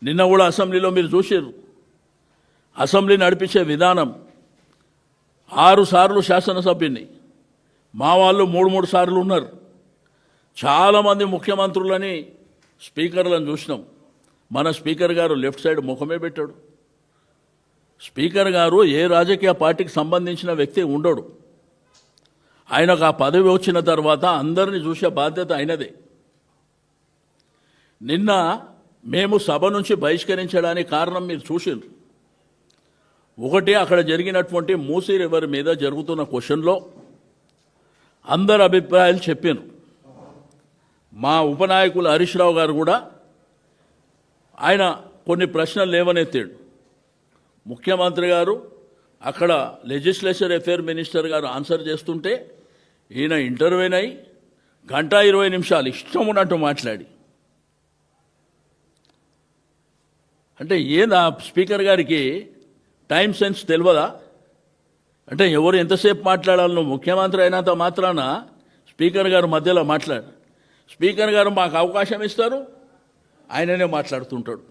నిన్న కూడా అసెంబ్లీలో మీరు చూసారు. అసెంబ్లీ నడిపించే విధానం 6 సార్లు శాసనసభ్యుని, మా వాళ్ళు 3 సార్లు ఉన్నారు. చాలామంది ముఖ్యమంత్రులని స్పీకర్లను చూసినాం. మన స్పీకర్ గారు లెఫ్ట్ సైడ్ ముఖమే పెట్టాడు. స్పీకర్ గారు ఏ రాజకీయ పార్టీకి సంబంధించిన వ్యక్తి ఉండడు. ఆయనకు ఆ పదవి వచ్చిన తర్వాత అందరినీ చూసే బాధ్యత ఆయనదే. నిన్న మేము సభ నుంచి బహిష్కరించడానికి కారణం మీరు చూసిండ్రు. ఒకటి, అక్కడ జరిగినటువంటి మూసీ రివర్ మీద జరుగుతున్న క్వశ్చన్లో అందరు అభిప్రాయాలు చెప్పారు. మా ఉపనాయకులు హరీష్ రావు గారు కూడా ఆయన కొన్ని ప్రశ్నలు లేవనెత్తాడు. ముఖ్యమంత్రి గారు అక్కడ లెజిస్లేచర్ అఫేర్ మినిస్టర్ గారు ఆన్సర్ చేస్తుంటే ఈయన ఇంటర్వ్యూన్ అయి 1:20 ఇష్టం ఉన్నట్టు మాట్లాడి, అంటే ఏందా స్పీకర్ గారికి టైం సెన్స్ తెలియదా? అంటే ఎవరు ఎంతసేపు మాట్లాడాలో ముఖ్యమంత్రి అయినంత మాత్రాన స్పీకర్ గారు మధ్యలో స్పీకర్ గారు మాకు అవకాశం ఇస్తారు, ఆయననే మాట్లాడుతుంటాడు.